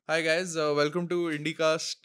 Hi guys, welcome to IndieCast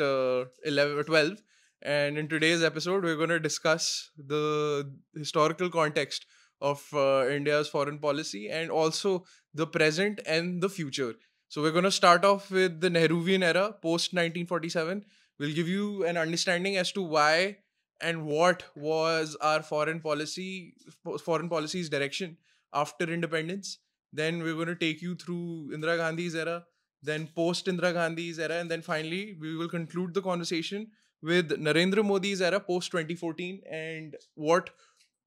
12. And in today's episode, we're going to discuss the historical context of India's foreign policy and also the present and the future. So we're going to start off with the Nehruvian era, post 1947. We'll give you an understanding as to why and what was our foreign policy's direction after independence. Then we're going to take you through Indira Gandhi's era, then post Indira Gandhi's era, and then finally we will conclude the conversation with Narendra Modi's era post 2014 and what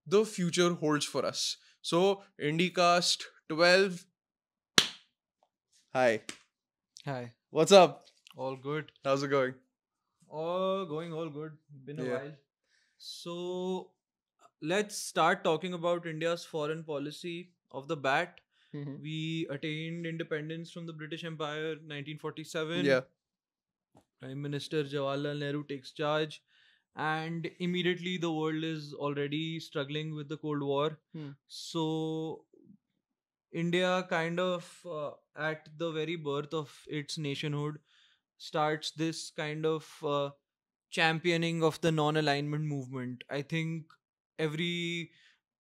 the future holds for us. So, IndieCast 12. Hi. Hi, What's up? all good. How's it going? All going all good. Been a Yeah. while. So let's start talking about India's foreign policy of the bat. Mhm. We attained independence from the British Empire 1947. Yeah. Prime Minister Jawaharlal Nehru takes charge, and immediately the world is already struggling with the Cold War. Hmm. So India kind of at the very birth of its nationhood starts this kind of championing of the non-alignment movement. I think every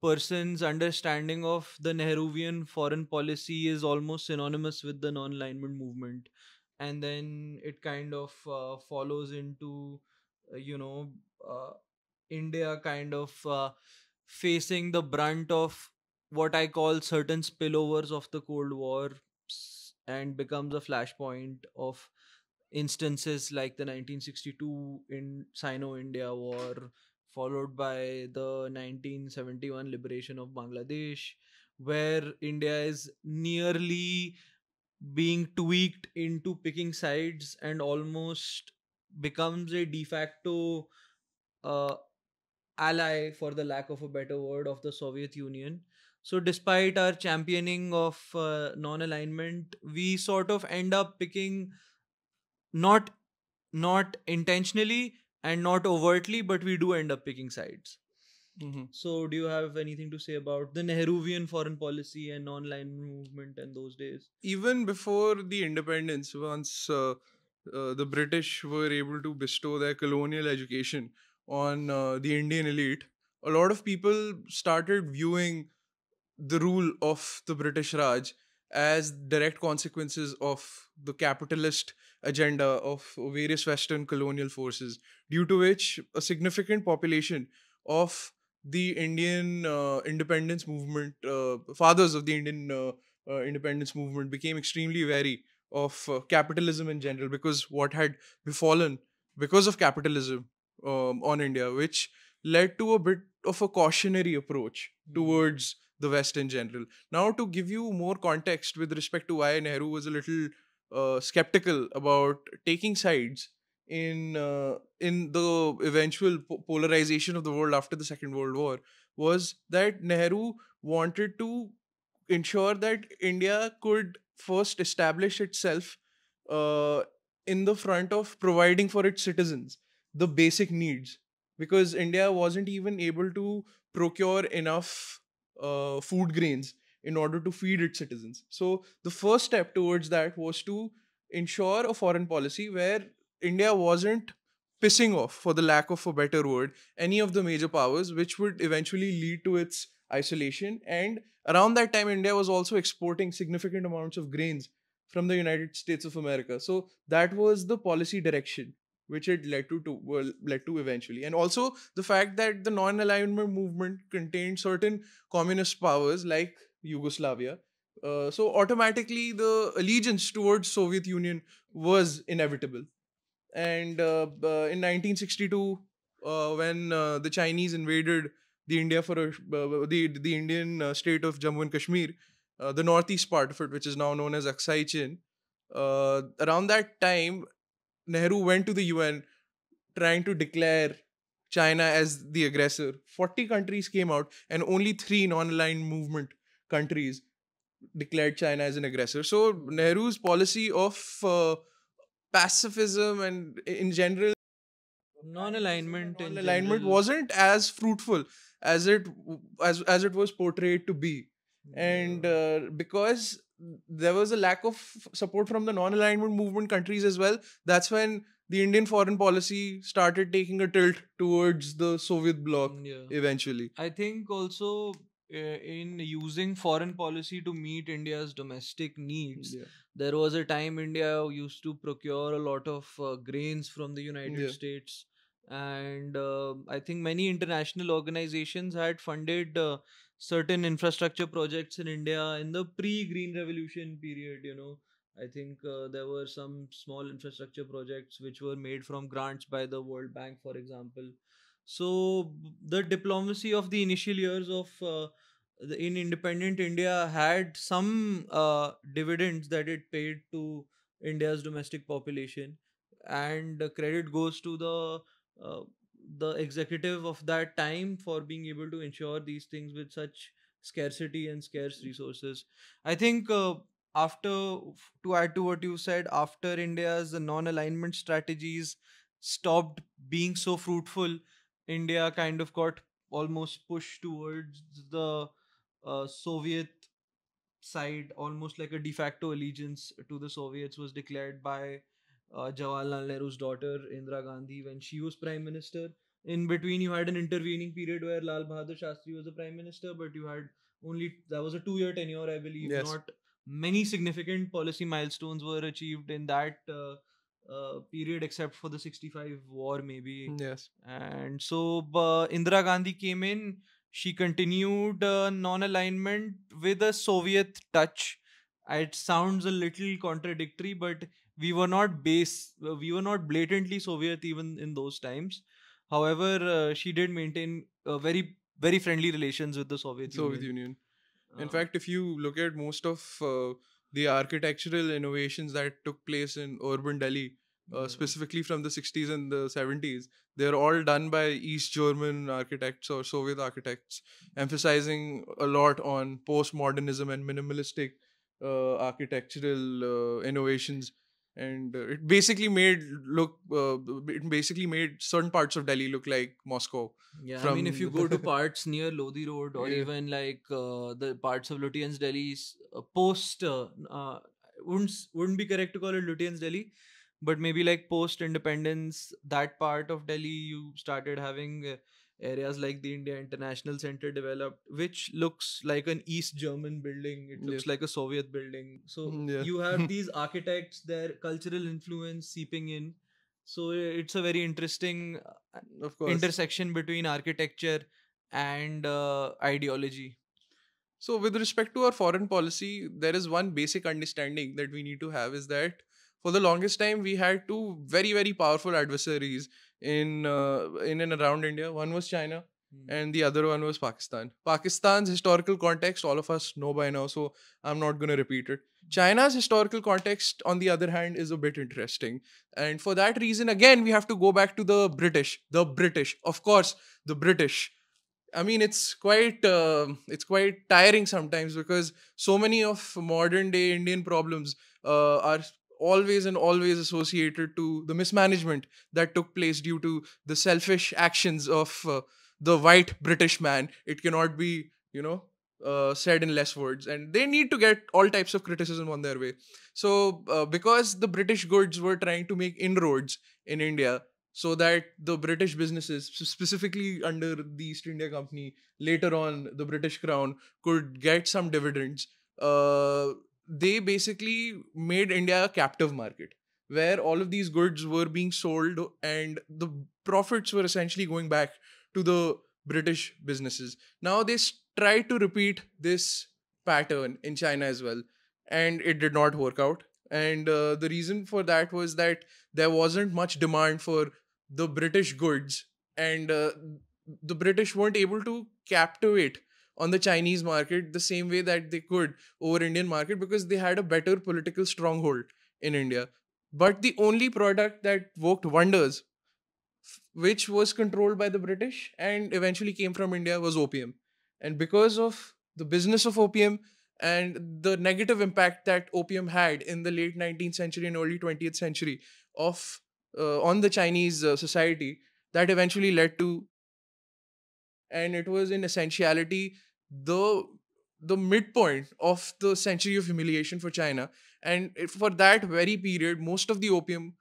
person's understanding of the Nehruvian foreign policy is almost synonymous with the non-alignment movement, and then it kind of follows into uh, you know uh, India kind of facing the brunt of what I call certain spillovers of the Cold War, and becomes a flashpoint of instances like the 1962 in Sino-India War, followed by the 1971 liberation of Bangladesh, where India is nearly being tweaked into picking sides and almost becomes a de facto uh, ally, for the lack of a better word, of the Soviet Union. So, despite our championing of non alignment, we sort of end up picking not not intentionally and not overtly, but we do end up picking sides. Mhm. So, do you have anything to say about the Nehruvian foreign policy and non-alignment movement in those days? Even before the independence, once the British were able to bestow their colonial education on the Indian elite, a lot of people started viewing the rule of the British Raj as direct consequences of the capitalist agenda of various Western colonial forces, due to which a significant population of the Indian independence movement, fathers of the Indian independence movement, became extremely wary of capitalism in general, because what had befallen because of capitalism on India, which led to a bit of a cautionary approach towards the West in general. Now, to give you more context with respect to why Nehru was a little skeptical about taking sides in the eventual polarization of the world after the Second World War, was that Nehru wanted to ensure that India could first establish itself uh, in the front of providing for its citizens the basic needs, because India wasn't even able to procure enough food grains in order to feed its citizens. So the first step towards that was to ensure a foreign policy where India wasn't pissing off, for the lack of a better word, any of the major powers, which would eventually lead to its isolation. And around that time, India was also exporting significant amounts of grains from the United States of America. So that was the policy direction which it led to eventually. And also the fact that the non-alignment movement contained certain communist powers like Yugoslavia. So automatically the allegiance towards Soviet Union was inevitable. And in 1962, when the Chinese invaded the India for the Indian state of Jammu and Kashmir, the northeast part of it, which is now known as Aksai Chin, around that time, Nehru went to the UN trying to declare China as the aggressor. 40 countries came out, and only three non-aligned movement countries declared China as an aggressor. So Nehru's policy of pacifism and in general Non-alignment in non-alignment general. wasn't as fruitful as it as it was portrayed to be. And Yeah. because there was a lack of support from the non-alignment movement countries as well. That's when the Indian foreign policy started taking a tilt towards the Soviet bloc Yeah. eventually. I think also in using foreign policy to meet India's domestic needs, Yeah. there was a time India used to procure a lot of grains from the United Yeah. States. And I think many international organizations had funded certain infrastructure projects in India in the pre Green Revolution period. I think there were some small infrastructure projects which were made from grants by the World Bank, for example. So the diplomacy of the initial years of in independent India had some dividends that it paid to India's domestic population, and credit goes to uh, the executive of that time for being able to ensure these things with such scarcity and scarce resources. I think to add to what you said, after India's non-alignment strategies stopped being so fruitful, India kind of got almost pushed towards the Soviet side, almost like a de facto allegiance to the Soviets was declared by Jawaharlal Nehru's daughter Indira Gandhi when she was prime minister. In between, you had an intervening period where Lal Bahadur Shastri was the prime minister, but you had only that was a 2-year tenure, I believe. Yes. Not many significant policy milestones were achieved in that period, except for the 65 war, maybe. Yes. And so Indira Gandhi came in. She continued non-alignment with a Soviet touch. It sounds a little contradictory, but we were not blatantly Soviet even in those times. However, she did maintain very very friendly relations with the Soviet Soviet Union. Union. In Uh, fact, if you look at most of the architectural innovations that took place in urban Delhi, yeah. specifically from the 60s and the 70s, they're all done by East German architects or Soviet architects, emphasizing a lot on postmodernism and minimalistic architectural innovations. And it basically made certain parts of Delhi look like Moscow. Yeah, I mean, if you From go to parts near Lodi Road or Yeah. even like the parts of Lutyens Delhi's post, wouldn't be correct to call it Lutyens Delhi, but maybe like post independence, that part of Delhi, you started having areas like the India International Center developed, which looks like an East German building. It looks Yes. like a Soviet building. So Yeah. you have these architects, their cultural influence seeping in. So it's a very interesting Of course. intersection between architecture and ideology. So, with respect to our foreign policy, there is one basic understanding that we need to have is that for the longest time we had two very very powerful adversaries in and around India. One was China, and the other one was Pakistan. Pakistan's historical context, all of us know by now, so I'm not going to repeat it. China's historical context, on the other hand, is a bit interesting. And for that reason, again, we have to go back to the British. The British, of course, the British. I mean, it's quite tiring sometimes because so many of modern day Indian problems are always and always associated to the mismanagement that took place due to the selfish actions of the white British man. It cannot be, said in less words, and they need to get all types of criticism on their way. So, because the British goods were trying to make inroads in India, so that the British businesses, specifically under the East India Company, later on the British Crown, could get some dividends. Uh, they basically made India a captive market where all of these goods were being sold and the profits were essentially going back to the British businesses. Now they tried to repeat this pattern in China as well, and it did not work out. And the reason for that was that there wasn't much demand for the British goods, and the British weren't able to captivate on the Chinese market the same way that they could over Indian market because they had a better political stronghold in India. But the only product that worked wonders, which was controlled by the British and eventually came from India, was opium. And because of the business of opium and the negative impact that opium had in the late 19th century and early 20th century of on the Chinese society, that eventually led to, and it was in essentiality the the midpoint of the century of humiliation for China. And for that very period, most of the opium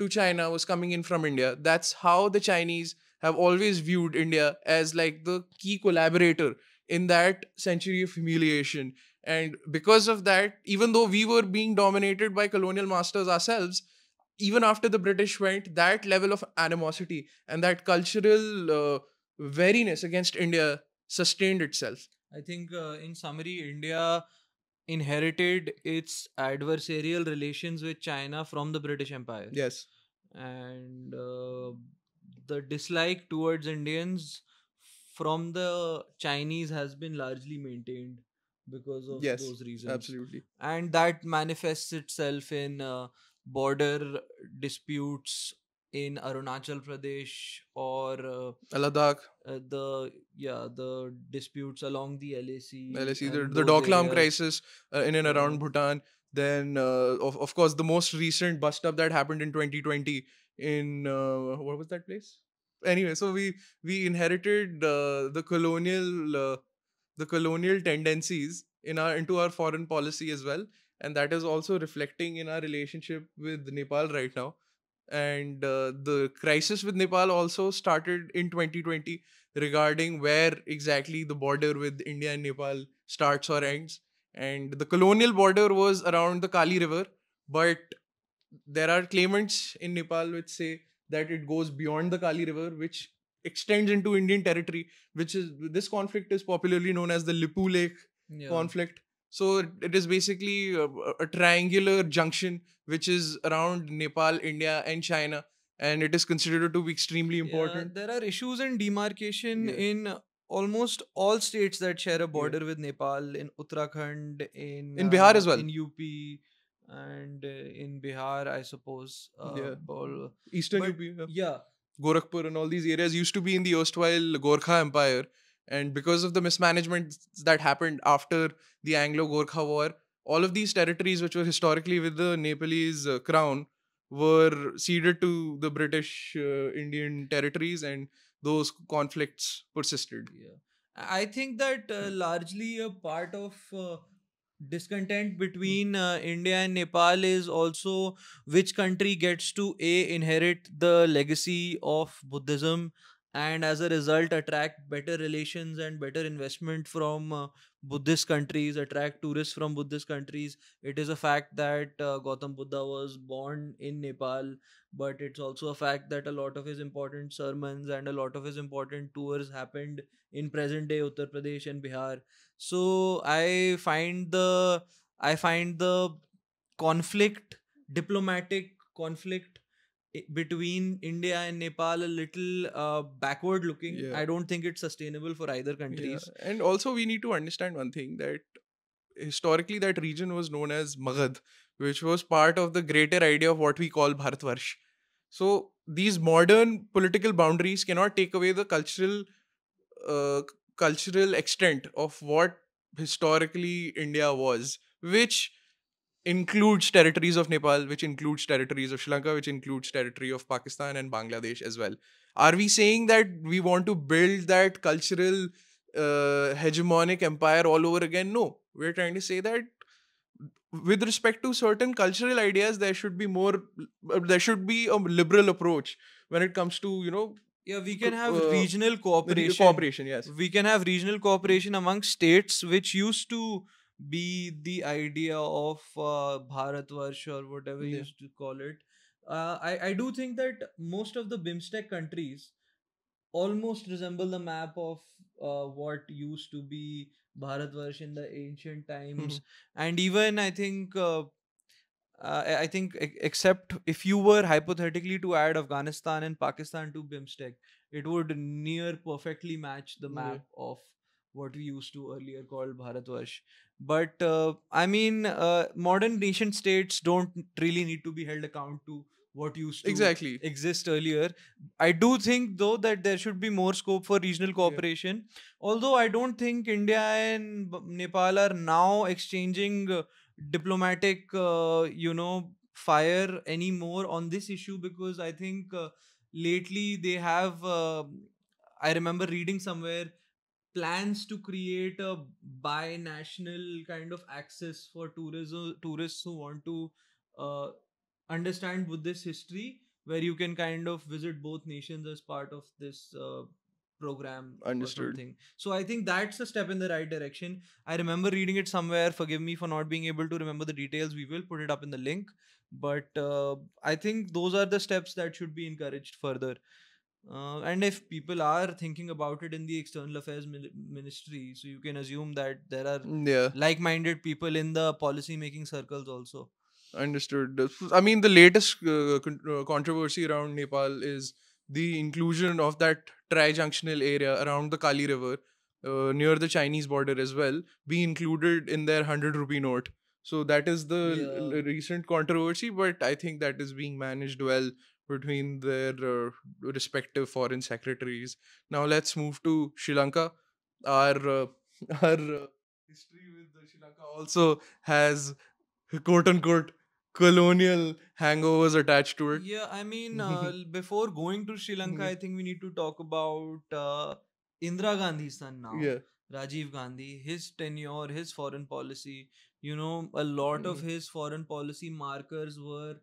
to China was coming in from India. That's how the Chinese have always viewed India as like the key collaborator in that century of humiliation. And because of that, even though we were being dominated by colonial masters ourselves, even after the British went, that level of animosity and that cultural wariness against India sustained itself. I think, in summary, India inherited its adversarial relations with China from the British Empire. Yes. And the dislike towards Indians from the Chinese has been largely maintained because of Yes. those reasons. Absolutely. And that manifests itself in border disputes in Arunachal Pradesh, or Ladakh, the disputes along the LAC LSE, and the those Doklam areas. crisis in and around Yeah. Bhutan. Then, of course, the most recent bust up that happened in 2020 in what was that place? Anyway, so we inherited the colonial tendencies into our foreign policy as well, and that is also reflecting in our relationship with Nepal right now. And the crisis with Nepal also started in 2020 regarding where exactly the border with India and Nepal starts or ends. And the colonial border was around the Kali River, but there are claimants in Nepal which say that it goes beyond the Kali River, which extends into Indian territory, which is this conflict is popularly known as the Lipu Lake Yeah. conflict. So it is basically a triangular junction which is around Nepal, India, and China, and it is considered to be extremely important. There are issues in demarcation Yeah. in almost all states that share a border with Nepal, in Uttarakhand, In Bihar as well. in UP, and in Bihar, I suppose. Yeah. all- Eastern but UP, yeah, Gorakhpur, and all these areas used to be in the erstwhile Gorkha Empire. And because of the mismanagement that happened after the Anglo Gorkha War, all of these territories, which were historically with the Nepalese crown, were ceded to the British Indian territories, and those conflicts persisted. yeah. I think that largely a part of discontent between India and Nepal is also which country gets to inherit the legacy of Buddhism, and as a result attract better relations and better investment from Buddhist countries, attract tourists from Buddhist countries. It is a fact that Gautam Buddha was born in Nepal, but it's also a fact that a lot of his important sermons and a lot of his important tours happened in present day Uttar Pradesh and Bihar. So I find the conflict, diplomatic conflict between India and Nepal a little backward looking. Yeah. I don't think it's sustainable for either Yeah. countries. And also, we need to understand one thing, that historically that region was known as Magad, which was part of the greater idea of what we call Bharatvarsh. So these modern political boundaries cannot take away the uh, cultural extent of what historically India was, which includes territories of Nepal, which includes territories of Sri Lanka, which includes territory of Pakistan and Bangladesh as well. Are we saying that we want to build that cultural hegemonic empire all over again? No, we're trying to say that with respect to certain cultural ideas, there should be a liberal approach when it comes to Yeah, we can have uh, regional cooperation. cooperation. Yes. We can have regional cooperation among states, which used to be the idea of Bharatvarsh or whatever you Yeah. used to call it. I do think that most of the BIMSTEC countries almost resemble the map of what used to be Bharatvarsh in the ancient times. And even I think except if you were hypothetically to add Afghanistan and Pakistan to BIMSTEC, it would near perfectly match the Yeah. map of what we used to earlier called Bharatvarsh. But modern nation states don't really need to be held account to what used to Exactly. exist earlier. I do think though that there should be more scope for regional cooperation. Although I don't think India and Nepal are now exchanging diplomatic fire anymore on this issue, because I think lately they have I remember reading somewhere plans to create a bi-national kind of access for tourists who want to uh, understand Buddhist history, where you can kind of visit both nations as part of this program or Understood. something. So I think that's a step in the right direction. I remember reading it somewhere. Forgive me for not being able to remember the details. We will put it up in the link. But I think those are the steps that should be encouraged further. And if people are thinking about it in the external affairs ministry, so you can assume that there are Yeah. like-minded people in the policy-making circles also. Understood. I mean, the latest controversy around Nepal is the inclusion of that tri-junctional area around the Kali River, near the Chinese border as well, be included in their 100 rupee note. So that is the Yeah. recent controversy, but I think that is being managed well between their respective foreign secretaries. Now let's move to Sri Lanka. Our our history with Sri Lanka also has quote unquote colonial hangovers attached to it. Yeah, I mean, before going to Sri Lanka, I think we need to talk about Indira Gandhi's son now, Yeah. Rajiv Gandhi, his tenure, his foreign policy. You know, a lot of his foreign policy markers were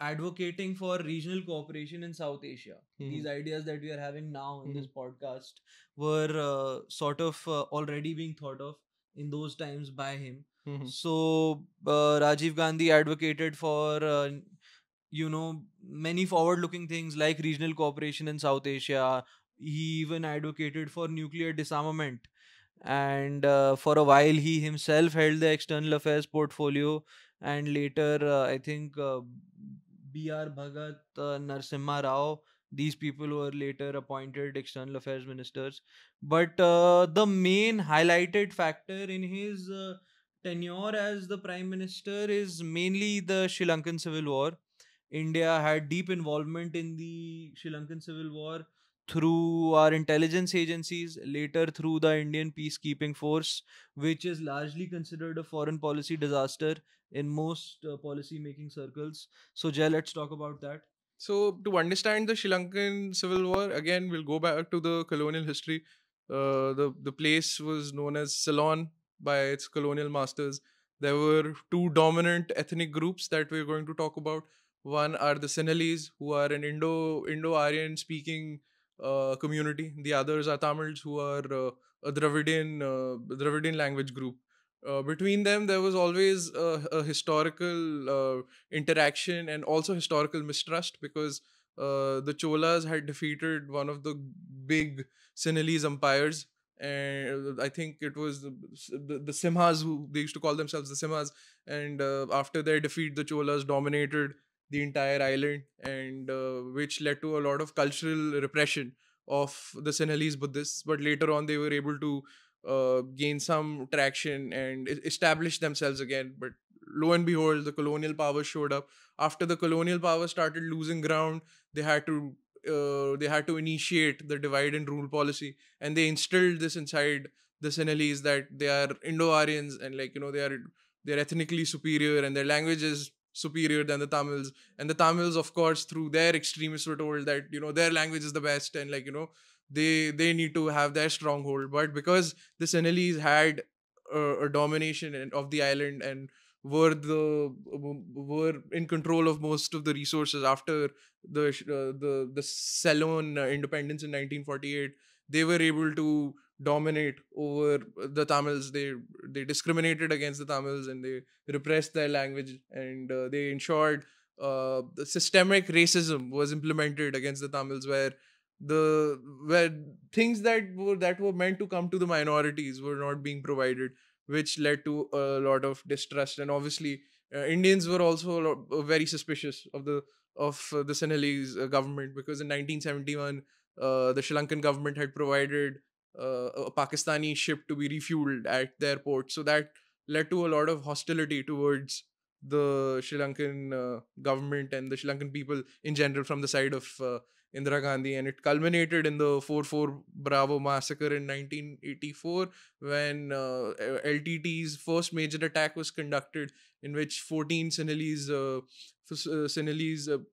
advocating for regional cooperation in South Asia. These ideas that we are having now in this podcast were sort of already being thought of in those times by him. So Rajiv Gandhi advocated for many forward looking things like regional cooperation in South Asia. He even advocated for nuclear disarmament, and for a while he himself held the external affairs portfolio, and later I think B.R. Bhagat, Narsimha Rao, these people were later appointed external affairs ministers. But the main highlighted factor in his tenure as the prime minister is mainly the Sri Lankan Civil War. India had deep involvement in the Sri Lankan Civil War through our intelligence agencies, later through the Indian peacekeeping force, which is largely considered a foreign policy disaster in most policy making circles. So, Jay, let's talk about that. So, to understand the Sri Lankan Civil War, again, we'll go back to the colonial history. The place was known as Ceylon by its colonial masters. There were two dominant ethnic groups that we're going to talk about. One are the Sinhalese, who are an Indo-Aryan speaking community. The others are Tamils, who are a Dravidian language group. Between them, there was always a historical interaction and also historical mistrust, because the Cholas had defeated one of the big Sinhalese empires. And I think it was the Simhas, who they used to call themselves the Simhas. And after their defeat, the Cholas dominated the entire island, and which led to a lot of cultural repression of the Sinhalese Buddhists. But later on, they were able to gain some traction and establish themselves again. But lo and behold, the colonial power showed up. After the colonial power started losing ground, they had to initiate the divide and rule policy, and they instilled this inside the Sinhalese that they are Indo-Aryans, and they're ethnically superior and their language is superior than the Tamils. And the Tamils, of course, through their extremists, were told that their language is the best, and they need to have their stronghold. But because the Sinhalese had a domination of the island, and were in control of most of the resources after the Ceylon independence in 1948, they were able to dominate over the Tamils. They discriminated against the Tamils, and they repressed their language, and they ensured the systemic racism was implemented against the Tamils, where things that were meant to come to the minorities were not being provided, which led to a lot of distrust. And obviously, Indians were also very suspicious of the Sinhalese government, because in 1971, the Sri Lankan government had provided a Pakistani ship to be refueled at their port. So that led to a lot of hostility towards the Sri Lankan government and the Sri Lankan people in general from the side of Indira Gandhi. And it culminated in the 4-4 Bravo massacre in 1984, when LTT's first major attack was conducted, in which 14 Sinhalese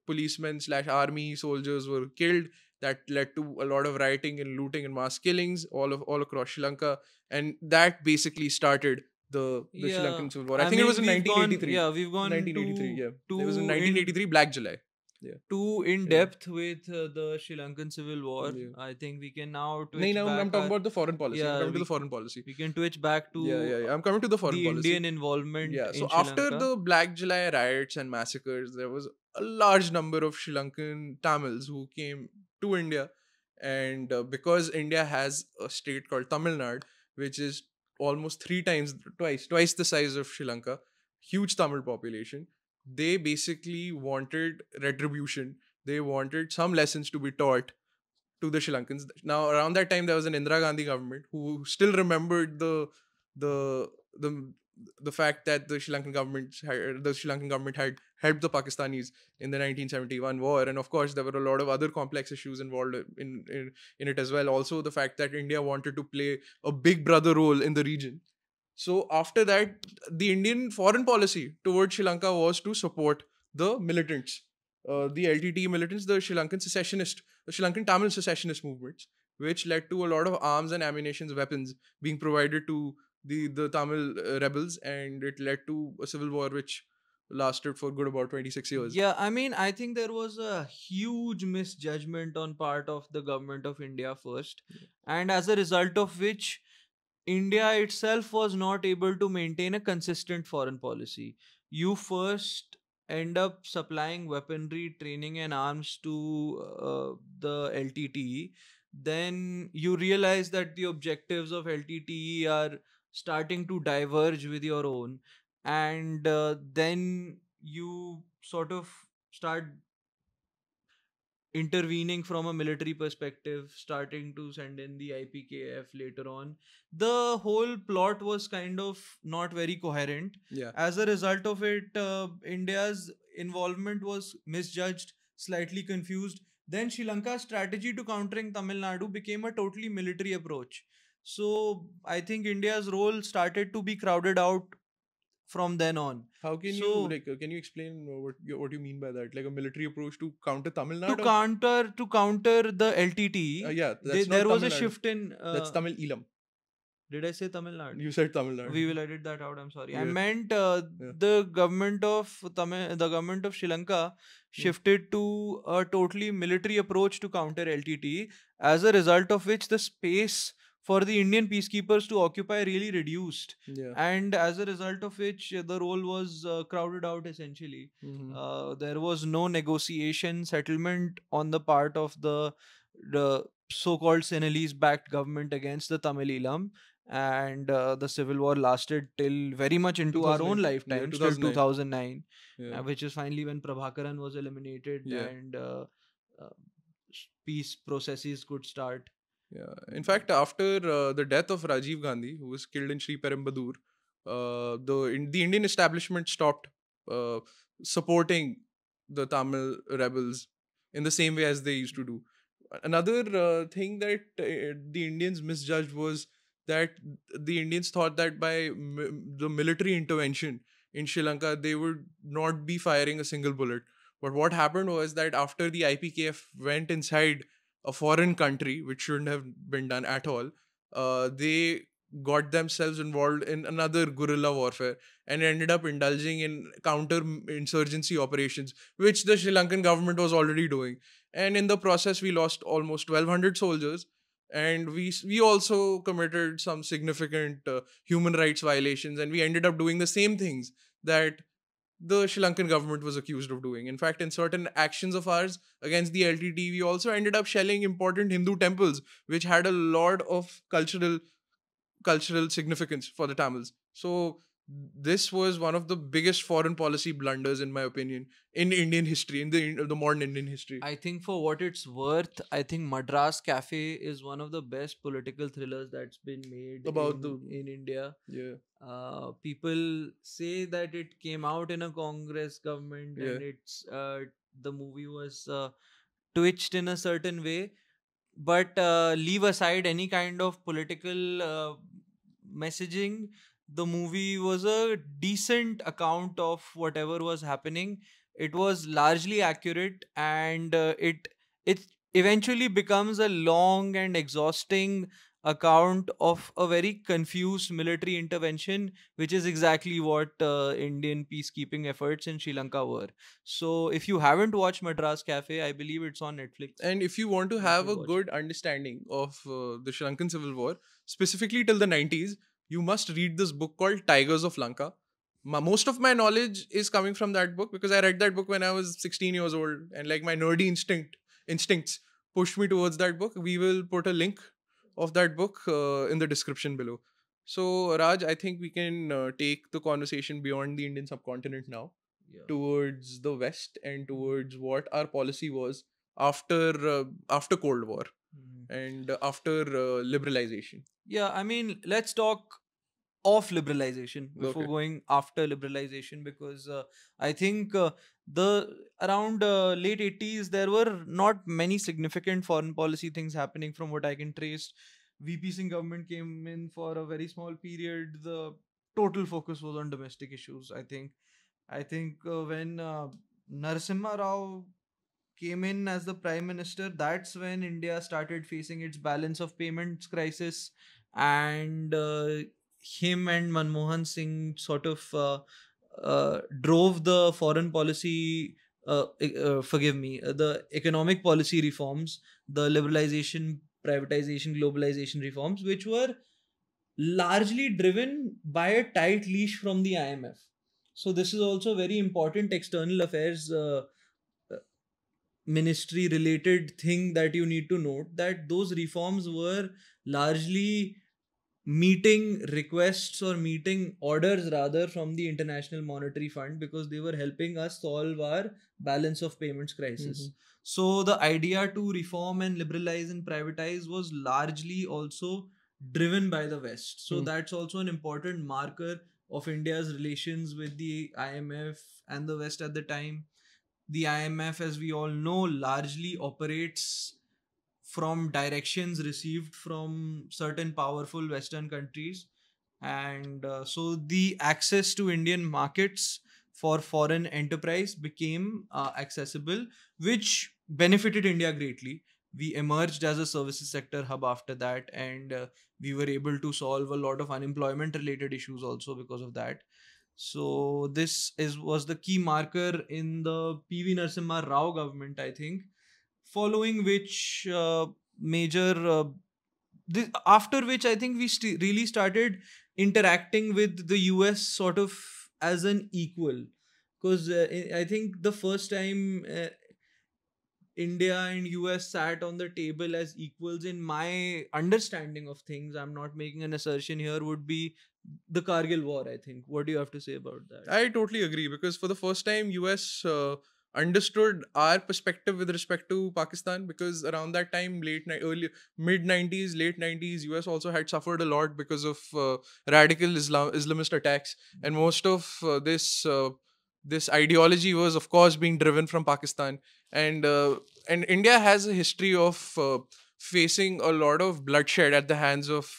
policemen / army soldiers were killed, that led to a lot of rioting and looting and mass killings all across Sri Lanka, and that basically started the Sri Yeah, Lankan Civil War. I I think it mean was in 1983. we've gone 1983, yeah. It was in in 1983, Black July. Yeah, too in yeah, depth with the Sri Lankan civil war. yeah. I think we can now No, twitch no, I'm back talking our about the foreign policy. I'm yeah coming to the foreign policy. we can twitch back Yeah, to yeah, yeah. I'm coming to the foreign the policy. Indian involvement Yeah. So in Sri after Lanka. the Black July riots and massacres, there was a large number of Sri Lankan Tamils who came to India, and because India has a state called Tamil Nadu, which is almost twice the size of Sri Lanka, huge Tamil population. They basically wanted retribution. They wanted some lessons to be taught to the Sri Lankans. Now, around that time, there was an Indira Gandhi government who still remembered the the the fact that the Sri Lankan government had helped the Pakistanis in the 1971 war, and of course, there were a lot of other complex issues involved in it as well. Also, the fact that India wanted to play a big brother role in the region. So after that, the Indian foreign policy towards Sri Lanka was to support the militants, the LTTE militants, the Sri Lankan Tamil secessionist movements, which led to a lot of arms and ammunitions, weapons being provided to the Tamil rebels, and it led to a civil war which lasted for good about 26 years. Yeah, I mean, I think there was a huge misjudgment on part of the government of India first, and as a result of which, India itself was not able to maintain a consistent foreign policy. You first end up supplying weaponry, training, and arms to the LTTE. Then you realize that the objectives of LTTE are starting to diverge with your own, and then you sort of start intervening from a military perspective, starting to send in the IPKF later on. The whole plot was kind of not very coherent. Yeah. As a result of it, India's involvement was misjudged, slightly confused. Then Sri Lanka's strategy to countering Tamil Nadu became a totally military approach. So I think India's role started to be crowded out from then on. How can you So can you explain what you mean by that? Like a military approach to counter Tamil to Nadu? counter the LTTE, Yeah, that's not there was a Tamil Nadu. shift in. That's Tamil Elam. Did I say Tamil Nadu? You said Tamil Nadu. We will edit that out. I'm sorry. I Yeah. meant Yeah. the government of Sri Lanka shifted to a totally military approach to counter LTT, as a result of which the space for the Indian peacekeepers to occupy really reduced, Yeah. and as a result of which the role was crowded out essentially. Mhm. There was no negotiation settlement on the part of the so-called Sinhalese-backed government against the Tamil Elam, and the civil war lasted till very much into our own 2009. Yeah, lifetimes, till 2009. 2009, Yeah. which is finally when Prabhakaran was eliminated, Yeah. and peace processes could start. Yeah. In fact, after the death of Rajiv Gandhi, who was killed in Sri Perumbudur, the Indian establishment stopped uh, supporting the Tamil rebels in the same way as they used to do. Another thing that the Indians misjudged was that the Indians thought that by the military intervention in Sri Lanka, they would not be firing a single bullet. But what happened was that after the IPKF went inside a foreign country, which shouldn't have been done at all, they got themselves involved in another guerrilla warfare and ended up indulging in counter insurgency operations, which the Sri Lankan government was already doing. And in the process, we lost almost 1,200 soldiers. And we also committed some significant human rights violations, and we ended up doing the same things that the Sri Lankan government was accused of doing. In fact, in certain actions of ours against the LTT, we also ended up shelling important Hindu temples, which had a lot of cultural significance for the Tamils. So this was one of the biggest foreign policy blunders, in my opinion, in Indian history, in the modern Indian history. I think for what it's worth, I think Madras Cafe is one of the best political thrillers that's been made About in India. Yeah. People say that it came out in a Congress government, Yeah. and it's the movie was twitched in a certain way. But leave aside any kind of political messaging, the movie was a decent account of whatever was happening. It was largely accurate, and it eventually becomes a long and exhausting account of a very confused military intervention, which is exactly what Indian peacekeeping efforts in Sri Lanka were. So, if you haven't watched Madras Cafe, I believe it's on Netflix. And if you want to You have should a watch it. good understanding of the Sri Lankan Civil War, specifically till the 90s, you must read this book called Tigers of Lanka. Most of my knowledge is coming from that book because I read that book when I was 16 years old, and like my nerdy instincts pushed me towards that book. We will put a link of that book in the description below. So, Raj, I think we can take the conversation beyond the Indian subcontinent now Yeah. towards the West and towards what our policy was after Cold War Mhm. and after liberalization. Yeah, I mean, let's talk of liberalization before Okay. going after liberalization, because I think the around late 80s there were not many significant foreign policy things happening from what I can trace. VP Singh government came in for a very small period. The total focus was on domestic issues. I think when Narasimha Rao came in as the prime minister, that's when India started facing its balance of payments crisis, and him and Manmohan Singh sort of drove the foreign policy. Forgive me, the economic policy reforms, the liberalization, privatization, globalization reforms, which were largely driven by a tight leash from the IMF. So this is also very important external affairs ministry related thing that you need to note, that those reforms were largely meeting requests or meeting orders rather from the International Monetary Fund, because they were helping us solve our balance of payments crisis. Mhm. So the idea to reform and liberalize and privatize was largely also driven by the West. So Hmm. that's also an important marker of India's relations with the IMF and the West at the time. The IMF, as we all know, largely operates from directions received from certain powerful Western countries. And so the access to Indian markets for foreign enterprise became accessible, which benefited India greatly. We emerged as a services sector hub after that, and we were able to solve a lot of unemployment related issues also because of that. So this is was the key marker in the PV Narasimha Rao government, I think, following which major after which I think we really started interacting with the US sort of as an equal, because I think the first time India and US sat on the table as equals, in my understanding of things, I'm not making an assertion here, would be the Kargil war, I think. What do you have to say about that? I totally agree because for the first time, US understood our perspective with respect to Pakistan because around that time, early mid 90s, late 90s, US also had suffered a lot because of radical Islamist attacks, and most of this ideology was, of course, being driven from Pakistan, and uh, and India has a history of facing a lot of bloodshed at the hands of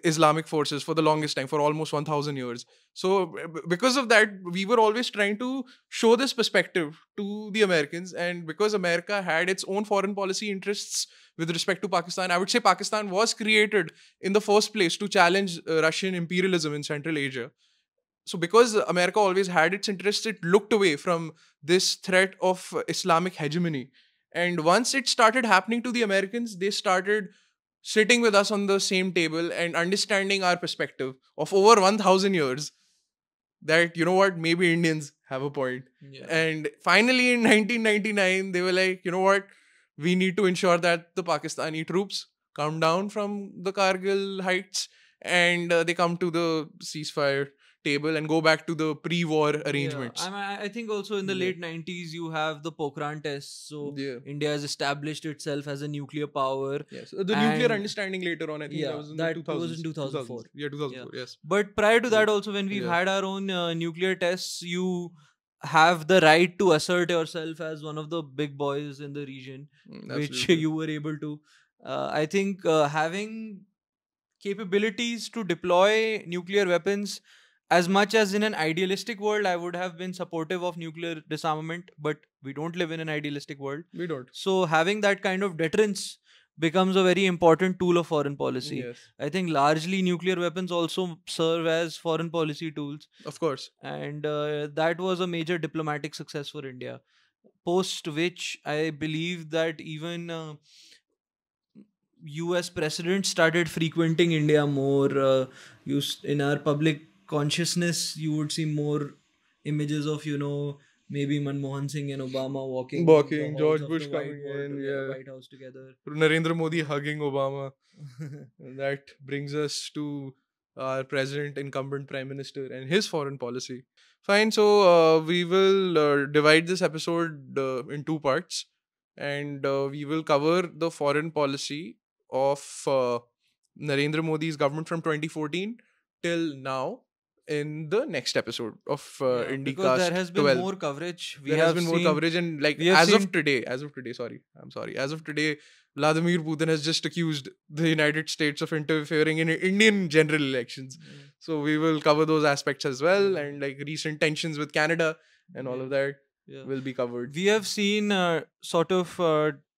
Islamic forces for the longest time, for almost 1,000 years. So, because of that, we were always trying to show this perspective to the Americans. And because America had its own foreign policy interests with respect to Pakistan, I would say Pakistan was created in the first place to challenge Russian imperialism in Central Asia. So, because America always had its interests, it looked away from this threat of Islamic hegemony. And once it started happening to the Americans, they started sitting with us on the same table and understanding our perspective of over 1,000 years, that, you know what, maybe Indians have a point. Yeah. And finally, in 1999, they were like, you know what, we need to ensure that the Pakistani troops come down from the Kargil heights and they come to the ceasefire table and go back to the pre-war Yeah, arrangements. I think also in the Yeah. late 90s you have the Pokhran tests. So Yeah. India has established itself as a nuclear power. Yes. The nuclear And understanding later on, I think that yeah, was in the that was in 2000s. 2004. Yeah, Yeah. 2004. Yes. But prior to Yeah. that, also, when we've Yeah. had our own nuclear tests, you have the right to assert yourself as one of the big boys in the region, which Absolutely. you were able to. I think having capabilities to deploy nuclear weapons as much as in an idealistic world, I would have been supportive of nuclear disarmament, but we don't live in an idealistic world. We don't. So having that kind of deterrence becomes a very important tool of foreign policy. Yes, I think largely nuclear weapons also serve as foreign policy tools, of course. and that was a major diplomatic success for India. Post which, I believe that even US presidents started frequenting India more. In our public consciousness, you would see more images of, maybe Manmohan Singh and Obama walking the halls George of Bush the coming in, yeah. White House together. Narendra Modi hugging Obama. That brings us to our present incumbent prime minister and his foreign policy. Fine, so we will divide this episode in two parts, and we will cover the foreign policy of Narendra Modi's government from 2014 till now in the next episode of Yeah, because there IndyCast has been 12. more coverage. There has been more coverage, and like we have as of seen- today, as of today, Vladimir Putin has just accused the United States of interfering in Indian general elections. So we will cover those aspects as well, Yeah. and like recent tensions with Canada and all of that Yeah. will be covered. We have seen sort of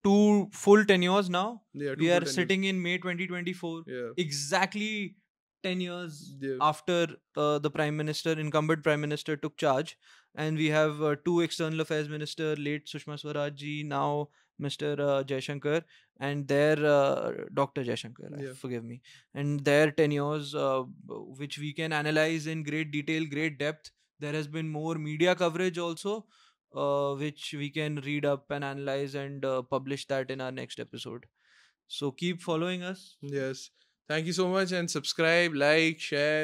2 full tenures now. Yeah, We two are good tenures. sitting in May 2024. Yeah. Exactly 10 years Yeah. after the incumbent prime minister took charge. And we have 2 external affairs minister, late Sushma Swaraj ji, now Mr. Jaishankar, and their Dr. Jaishankar, Yeah. forgive me, and their tenures, which we can analyze in great detail, great depth. There has been more media coverage also, which we can read up and analyze and publish that in our next episode. So keep following us. Yes. Thank you so much, and subscribe, like, share.